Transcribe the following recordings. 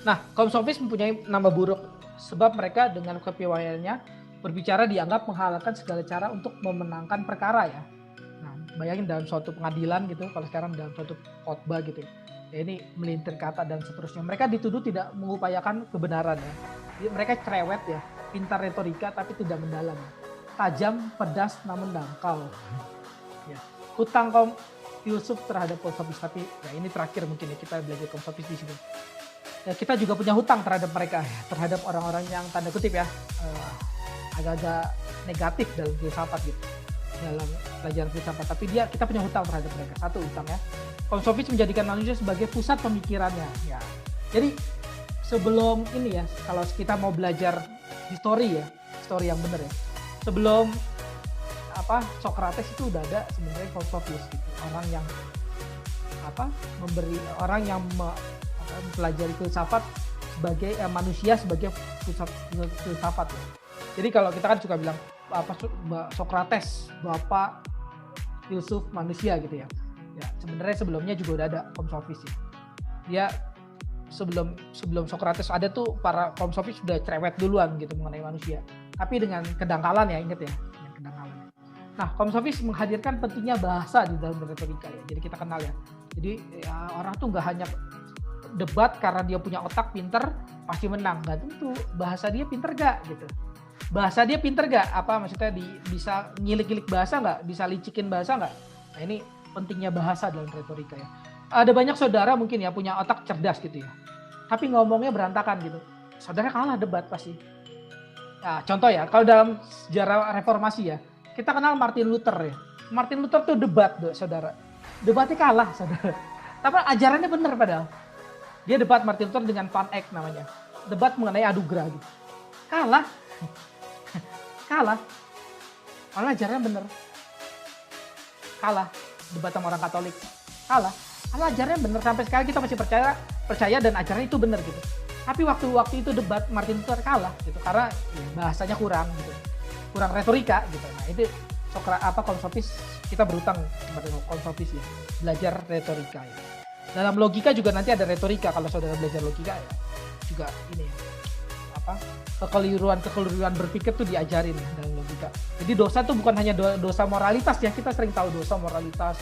Nah, kaum sofis mempunyai nama buruk sebab mereka dengan kepiawaiannya berbicara dianggap menghalalkan segala cara untuk memenangkan perkara ya. Nah, bayangin dalam suatu pengadilan gitu, kalau sekarang dalam suatu khotbah gitu ya, ini melintir kata dan seterusnya. Mereka dituduh tidak mengupayakan kebenaran ya. Mereka cerewet ya, pintar retorika tapi tidak mendalam. Tajam, pedas namun dangkal. Ya. Hutang kaum Yusuf terhadap kaum sofis, tapi ya ini terakhir mungkin ya kita belajar kaum sofis di sini. Ya, kita juga punya hutang terhadap mereka ya, terhadap orang-orang yang tanda kutip ya agak-agak negatif dalam filsafat gitu, dalam pelajaran filsafat. Tapi kita punya hutang terhadap mereka. Satu, hutang ya. Kaum sofis menjadikan manusia sebagai pusat pemikirannya ya. Jadi sebelum ini ya, kalau kita mau belajar histori ya, histori yang benar ya, sebelum Socrates itu udah ada sebenarnya kaum sofis gitu. Orang yang orang yang mempelajari filsafat sebagai manusia sebagai pusat filsafat ya. Jadi kalau kita kan suka bilang Socrates bapak filsuf manusia gitu ya. Ya sebenarnya sebelumnya juga udah ada kaum sofis ya. Dia sebelum Socrates ada tuh para kaum sofis sudah cerewet duluan gitu mengenai manusia. Tapi dengan kedangkalan ya, ingat ya, dengan kedangkalan. Nah, kaum sofis menghadirkan pentingnya bahasa di dalam retorika ya. Jadi kita kenal ya. Jadi ya, orang tuh nggak hanya debat karena dia punya otak pinter pasti menang, nggak tentu. Bahasa dia pinter gak gitu. Bahasa dia pinter gak? Maksudnya bisa ngilik-ngilik bahasa nggak? Bisa licikin bahasa nggak? Nah ini pentingnya bahasa dalam retorika ya. Ada banyak saudara mungkin ya punya otak cerdas gitu ya. Tapi ngomongnya berantakan gitu. Saudara kalah debat pasti. Nah, contoh ya, kalau dalam sejarah reformasi ya, kita kenal Martin Luther ya. Martin Luther tuh debat, saudara. Debatnya kalah, saudara. Tapi ajarannya bener padahal. Dia debat Martin Luther dengan Van Eyck namanya. Debat mengenai adu gera gitu. Kalah. Kalah. Malah ajarannya bener. Kalah. Debat sama orang Katolik. Kalah. Malah ajarannya bener. Sampai sekarang kita masih percaya dan ajarannya itu bener gitu. Tapi waktu itu debat Martin Luther kalah gitu. Karena ya, bahasanya kurang gitu. Kurang retorika gitu. Nah itu kaum sofis, kita berutang kepada kaum sofis ya. Belajar retorika ya. Dalam logika juga nanti ada retorika kalau saudara belajar logika ya. Juga ini ya. Kekeliruan berpikir tuh diajarin ya, dalam logika. Jadi dosa tuh bukan hanya dosa moralitas ya. Kita sering tahu dosa moralitas.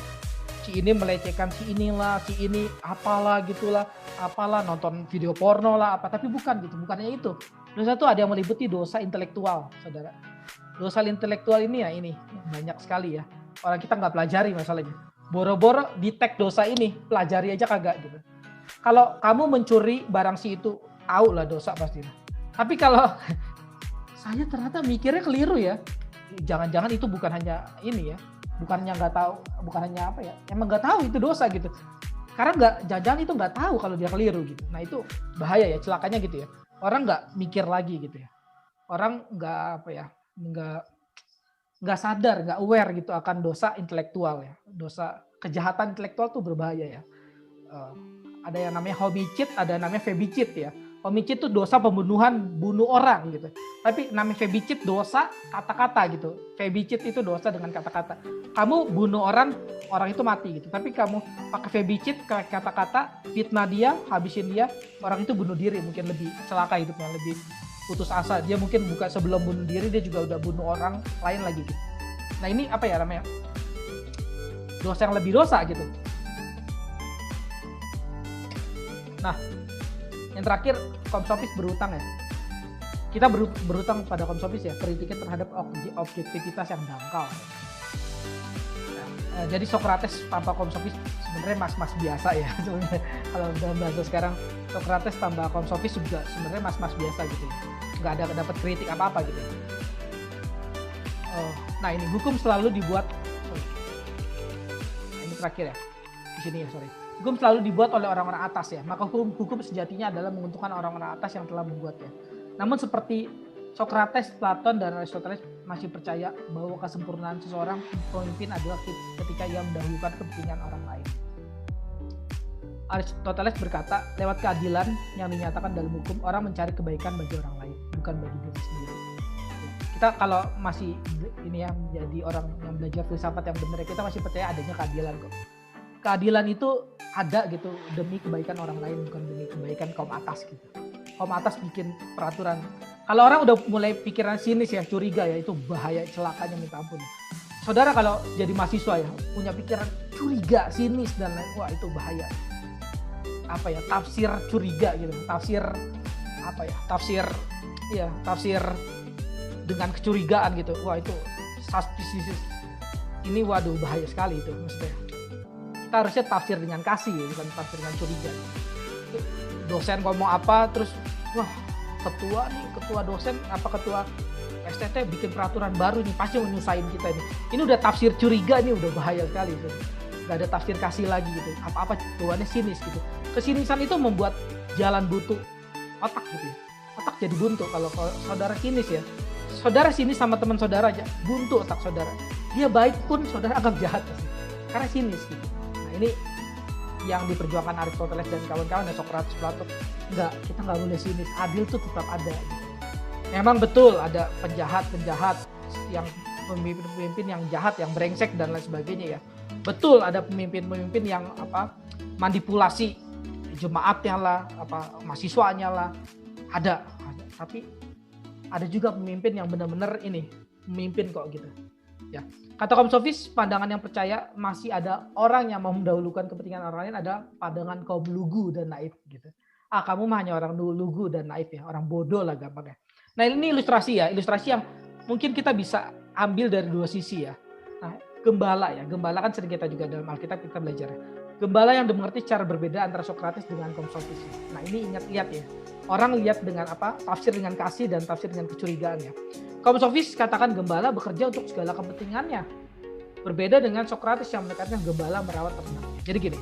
Si ini melecehkan si inilah, si ini apalah gitulah, apalah nonton video porno lah apa. Tapi bukan gitu, bukannya itu. Dosa tuh ada yang meliputi dosa intelektual, saudara. Dosa intelektual ini ya ini banyak sekali ya. Orang kita nggak pelajari masalahnya. Boro-boro di tag dosa ini, pelajari aja kagak gitu. Kalau kamu mencuri barang si itu, tahu lah dosa pasti. Tapi kalau saya ternyata mikirnya keliru ya. Jangan-jangan itu bukan hanya ini ya. Bukannya nggak tahu, bukan hanya apa ya. Emang nggak tahu itu dosa gitu. Karena jangan-jangan itu nggak tahu kalau dia keliru gitu. Nah itu bahaya ya, celakanya gitu ya. Orang nggak mikir lagi gitu ya. Orang nggak sadar, nggak aware gitu akan dosa intelektual ya. Dosa kejahatan intelektual tuh berbahaya ya. Ada yang namanya homicid, ada yang namanya femicid ya. Homicid itu dosa pembunuhan, bunuh orang gitu. Tapi namanya femicid dosa kata-kata gitu. Femicid itu dosa dengan kata-kata. Kamu bunuh orang itu mati gitu. Tapi kamu pakai femicid, kata-kata, fitnah dia, habisin dia, orang itu bunuh diri, mungkin lebih celaka hidupnya, lebih putus asa. Dia mungkin bukan sebelum bunuh diri dia juga udah bunuh orang lain lagi gitu. Nah ini apa ya namanya? Dosa yang lebih dosa gitu. Nah, yang terakhir kaum sofis berutang ya. Kita berutang pada kaum sofis ya, kritikan terhadap objektivitas yang dangkal. Nah, jadi Socrates tanpa kaum sofis sebenarnya mas-mas biasa ya. Kalau dalam bahasa sekarang Socrates tanpa kaum sofis juga sebenarnya mas-mas biasa gitu. Nggak ada dapat kritik apa-apa gitu. Nah ini hukum selalu dibuat. Nah, ini terakhir ya. Di sini ya, sorry. Hukum selalu dibuat oleh orang-orang atas ya. Maka hukum sejatinya adalah menguntungkan orang-orang atas yang telah membuatnya. Namun seperti Socrates, Platon, dan Aristoteles masih percaya bahwa kesempurnaan seseorang pemimpin adalah ketika ia mendahulukan kepentingan orang lain. Aristoteles berkata, lewat keadilan yang dinyatakan dalam hukum, orang mencari kebaikan bagi orang lain, bukan bagi diri sendiri. Kita kalau masih ini ya menjadi orang yang belajar filsafat yang benar, kita masih percaya adanya keadilan kok. keadilan itu ada gitu demi kebaikan orang lain, bukan demi kebaikan kaum atas gitu. Kaum atas bikin peraturan. Kalau orang udah mulai pikiran sinis ya, curiga ya, itu bahaya, celakanya minta ampun. Saudara kalau jadi mahasiswa ya, punya pikiran curiga, sinis dan lain, wah itu bahaya. Apa ya, tafsir curiga gitu, tafsir apa ya, tafsir dengan kecurigaan gitu, wah itu suspicious. Ini waduh bahaya sekali itu maksudnya. Kita harusnya tafsir dengan kasih ya, bukan tafsir dengan curiga. Dosen ngomong apa terus wah ketua dosen apa ketua STT bikin peraturan baru nih pasti menyusahin kita ini. Ini udah tafsir curiga, ini udah bahaya sekali itu. Gak ada tafsir kasih lagi gitu. Apa-apa tuannya sinis gitu. Kesinisan itu membuat jalan buntu otak gitu ya. Otak jadi buntu kalau saudara sinis ya. Saudara sinis sama teman saudara aja buntu otak saudara. Dia baik pun saudara anggap jahat karena sinis gitu. Nah ini yang diperjuangkan Aristoteles dan kawan-kawan ya, Socrates, Plato. Enggak, kita nggak boleh sinis. Adil tuh tetap ada. Memang betul ada penjahat yang pemimpin-pemimpin yang jahat, yang brengsek dan lain sebagainya ya. Betul ada pemimpin-pemimpin yang manipulasi jemaatnya lah, mahasiswanya lah. Ada. Tapi ada juga pemimpin yang benar-benar ini memimpin kok gitu. Ya. Kata kaum sofis, pandangan yang percaya masih ada orang yang mau mendahulukan kepentingan orang lain, ada pandangan kaum lugu dan naif gitu. Kamu hanya orang lugu dan naif ya, orang bodoh lah gampangnya. Nah ini ilustrasi yang mungkin kita bisa ambil dari dua sisi ya. Nah gembala kan sering kita juga dalam Alkitab kita belajar. Gembala yang dimengerti secara berbeda antara Socrates dengan kaum sofis. Nah ini lihat ya, orang lihat dengan tafsir dengan kasih dan tafsir dengan kecurigaan ya. Kaum sofis katakan gembala bekerja untuk segala kepentingannya. Berbeda dengan Socrates yang menekankan gembala merawat ternak. Jadi gini,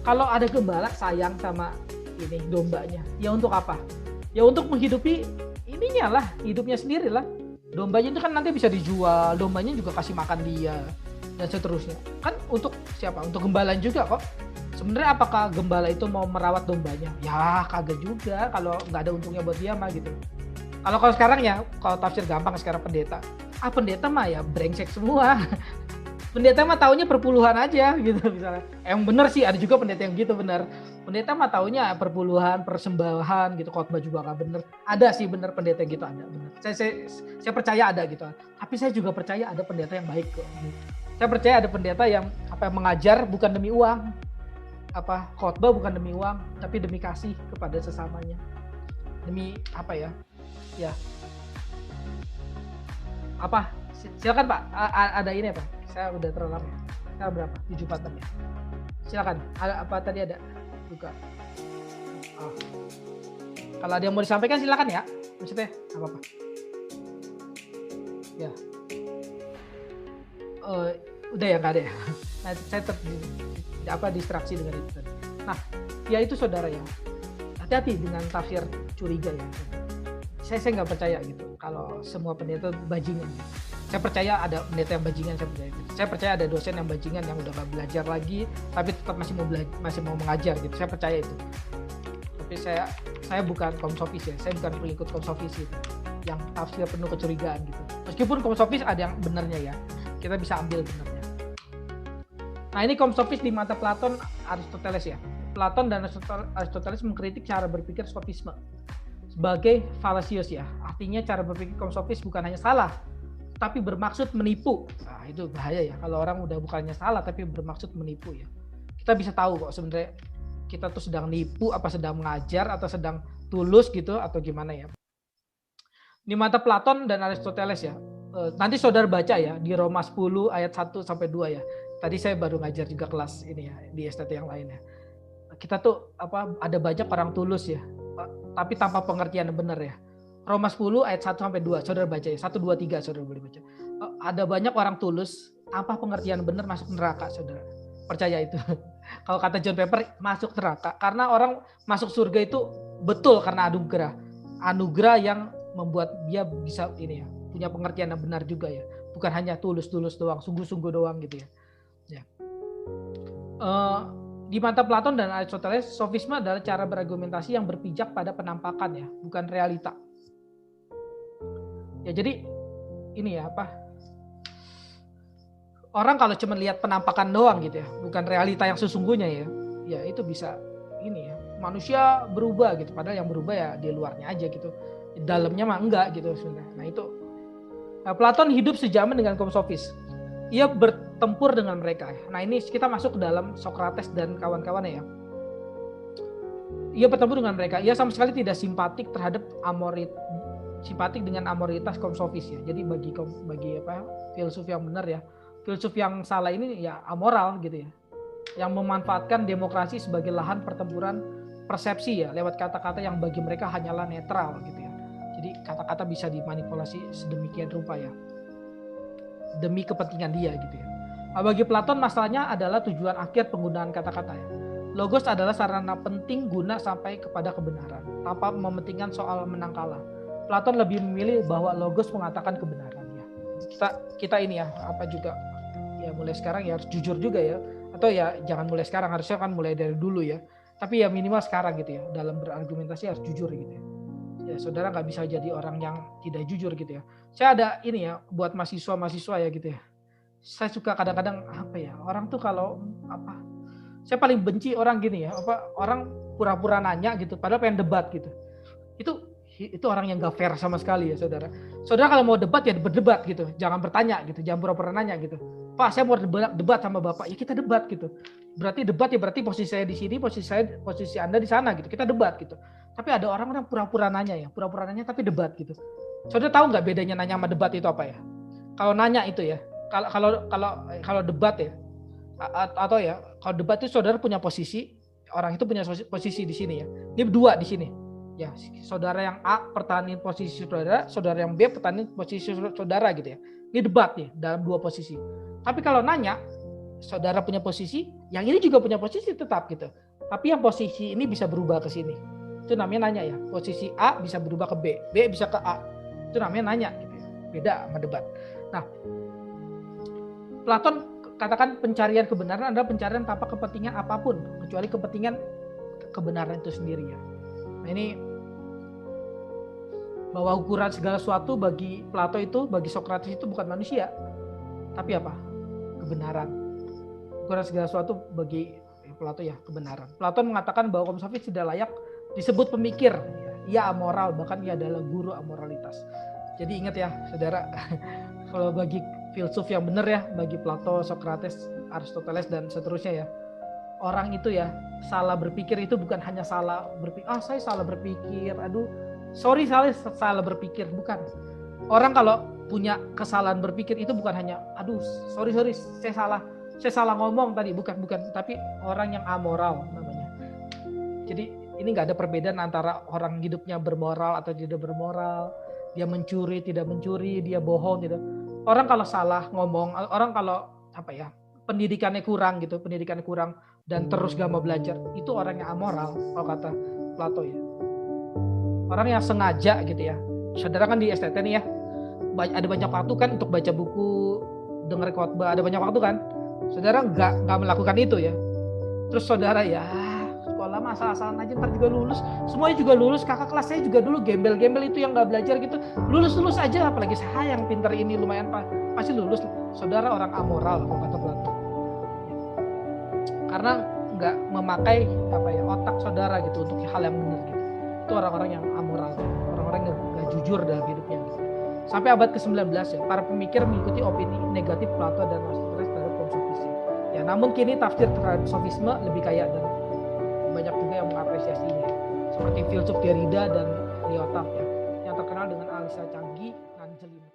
kalau ada gembala sayang sama ini dombanya, ya untuk apa? Ya untuk menghidupi ininya lah, hidupnya sendiri lah. Dombanya itu kan nanti bisa dijual, dombanya juga kasih makan dia dan seterusnya. Kan untuk siapa? Untuk gembala juga kok. Sebenarnya apakah gembala itu mau merawat dombanya? Ya kagak juga, kalau nggak ada untungnya buat dia mah gitu. Kalau sekarang ya, kalau tafsir gampang sekarang pendeta. Pendeta mah ya brengsek semua. Pendeta mah taunya perpuluhan aja gitu misalnya. Yang bener sih ada juga pendeta yang gitu bener. Pendeta mah taunya perpuluhan, persembahan gitu, khotbah juga gak bener. Ada sih bener pendeta yang gitu, ada bener. Saya percaya ada gitu. Tapi saya juga percaya ada pendeta yang baik kok. Saya percaya ada pendeta yang mengajar bukan demi uang. Khotbah bukan demi uang, tapi demi kasih kepada sesamanya. Demi ya. Silakan Pak, ada ini Pak. Saya udah terlalu lama. Sekarang berapa? 7.46 ya. Silakan. Ada apa tadi ada? Buka. Kalau ada yang mau disampaikan silakan ya. Maksudnya apa-apa. Ya. Udah ya nggak ada ya. Nah, saya distraksi dengan itu tadi. Nah, ya itu saudara ya. Hati-hati dengan tafsir curiga ya. Saya nggak percaya gitu. Kalau semua pendeta bajingan. Saya percaya ada pendeta yang bajingan, saya percaya ada dosen yang bajingan yang udah gak belajar lagi tapi tetap masih mau mengajar gitu. Saya percaya itu. Tapi saya bukan kaum sofis ya, saya bukan pengikut kaum sofis gitu, yang tafsir penuh kecurigaan gitu. Meskipun kaum sofis ada yang benernya ya, kita bisa ambil benernya. Nah ini kaum sofis di mata Platon, Aristoteles ya. Platon dan Aristoteles mengkritik cara berpikir sofisme sebagai fallacious ya. Artinya cara berpikir kaum sofis bukan hanya salah, tapi bermaksud menipu. Nah, itu bahaya ya. Kalau orang udah bukannya salah tapi bermaksud menipu ya. Kita bisa tahu kok sebenarnya kita tuh sedang nipu, apa sedang mengajar, atau sedang tulus gitu, atau gimana ya. Di mata Platon dan Aristoteles ya. Nanti saudara baca ya di Roma 10 ayat 1-2 ya. Tadi saya baru ngajar juga kelas ini ya di STT yang lain ya. Kita tuh ada banyak orang tulus ya. Tapi tanpa pengertian yang benar ya. Roma 10 ayat 1-2, saudara baca ya. 1, 2, 3 saudara boleh baca. Ada banyak orang tulus tanpa pengertian benar masuk neraka saudara. Percaya itu. Kalau kata John Piper masuk neraka. Karena orang masuk surga itu betul karena anugerah. Anugerah yang membuat dia bisa ini ya, punya pengertian yang benar juga ya. Bukan hanya tulus-tulus doang, sungguh-sungguh doang gitu ya. Di mata Platon dan Aristoteles, sofisme adalah cara berargumentasi yang berpijak pada penampakan ya, bukan realita. Ya jadi ini ya orang kalau cuma lihat penampakan doang gitu ya, bukan realita yang sesungguhnya ya, ya itu bisa ini ya, manusia berubah gitu, padahal yang berubah ya di luarnya aja gitu, di dalamnya mah enggak gitu sebenarnya. Nah itu, Platon hidup sejaman dengan kaum sofis, ia bertempur dengan mereka. Nah ini kita masuk ke dalam Sokrates dan kawan-kawannya ya. Ia bertemu dengan mereka. Ia sama sekali tidak simpatik terhadap simpatik dengan amoritas kaum sofis ya. Jadi bagi filsuf yang benar ya, filsuf yang salah ini ya amoral gitu ya, yang memanfaatkan demokrasi sebagai lahan pertempuran persepsi ya, lewat kata-kata yang bagi mereka hanyalah netral gitu ya. Jadi kata-kata bisa dimanipulasi sedemikian rupa ya, demi kepentingan dia gitu ya. Bagi Platon masalahnya adalah tujuan akhir penggunaan kata-kata ya. Logos adalah sarana penting guna sampai kepada kebenaran, tanpa mementingkan soal menang kalah. Platon lebih memilih bahwa logos mengatakan kebenaran ya. Kita ini ya, apa juga ya, mulai sekarang ya harus jujur juga ya, atau ya jangan mulai sekarang, harusnya kan mulai dari dulu ya, tapi ya minimal sekarang gitu ya, dalam berargumentasi harus jujur gitu ya. Ya saudara nggak bisa jadi orang yang tidak jujur gitu ya. Saya ada ini ya buat mahasiswa ya gitu ya, saya suka kadang-kadang apa ya, orang tuh kalau apa, saya paling benci orang gini ya, apa orang pura-pura nanya gitu padahal pengen debat gitu. Itu orang yang gak fair sama sekali ya saudara. Saudara kalau mau debat ya berdebat gitu, jangan bertanya gitu, jangan pura-pura nanya gitu. Pak saya mau debat sama bapak, ya kita debat gitu. Berarti debat ya berarti posisi saya di sini, posisi Anda di sana gitu, kita debat gitu. Tapi ada orang-orang pura-pura nanya ya, pura-pura nanya tapi debat gitu. Saudara tahu nggak bedanya nanya sama debat itu apa ya? Kalau nanya itu ya, kalau debat ya, atau ya kalau debat itu saudara punya posisi, orang itu punya posisi di sini ya. Ini dua di sini. Ya, saudara yang A pertahanin posisi saudara yang B pertahanin posisi saudara gitu ya. Ini debat nih dalam dua posisi. Tapi kalau nanya, saudara punya posisi, yang ini juga punya posisi tetap gitu. Tapi yang posisi ini bisa berubah ke sini. Itu namanya nanya ya. Posisi A bisa berubah ke B, B bisa ke A. Itu namanya nanya gitu ya. Beda sama debat. Nah, Platon katakan pencarian kebenaran adalah pencarian tanpa kepentingan apapun kecuali kepentingan kebenaran itu sendiri ya. Nah ini bahwa ukuran segala sesuatu bagi Plato itu, bagi Sokrates itu bukan manusia, tapi apa? Kebenaran. Ukuran segala sesuatu bagi Plato ya kebenaran. Platon mengatakan bahwa kaum sofis tidak layak disebut pemikir, ia amoral, bahkan ia adalah guru amoralitas. Jadi ingat ya saudara, kalau bagi filsuf yang benar ya, bagi Plato, Sokrates, Aristoteles dan seterusnya ya, orang itu ya salah berpikir itu bukan hanya salah berpikir, saya salah berpikir, aduh sorry salah berpikir, bukan. Orang kalau punya kesalahan berpikir itu bukan hanya aduh sorry saya salah ngomong tadi, bukan, tapi orang yang amoral namanya. Jadi ini nggak ada perbedaan antara orang hidupnya bermoral atau tidak bermoral, dia mencuri tidak mencuri, dia bohong tidak. Orang kalau salah ngomong, orang kalau apa ya, pendidikannya kurang dan terus gak mau belajar, itu orang yang amoral kalau kata Plato ya. Orang yang sengaja gitu ya. Saudara kan di STT nih ya, ada banyak waktu kan untuk baca buku, dengar khotbah, ada banyak waktu kan. Saudara nggak melakukan itu ya. Terus saudara ya sekolah mah asal-asalan aja, ntar juga lulus. Semuanya juga lulus, kakak kelas saya juga dulu gembel-gembel itu yang nggak belajar gitu. Lulus aja, apalagi saya yang pintar ini lumayan pasti lulus. Saudara orang amoral kalau kata Plato. Karena nggak memakai otak saudara gitu untuk hal yang benar gitu. Itu orang-orang yang amoral, orang-orang yang gak jujur dalam hidupnya gitu. Sampai abad ke-19 ya, para pemikir mengikuti opini negatif Plato dan Aristoteles terhadap kaum sofis ya. Namun kini tafsir terhadap sofisme lebih kaya dan banyak juga yang mengapresiasinya, seperti filsuf Derrida dan Lyotard ya, yang terkenal dengan analisa canggih dan jelimet.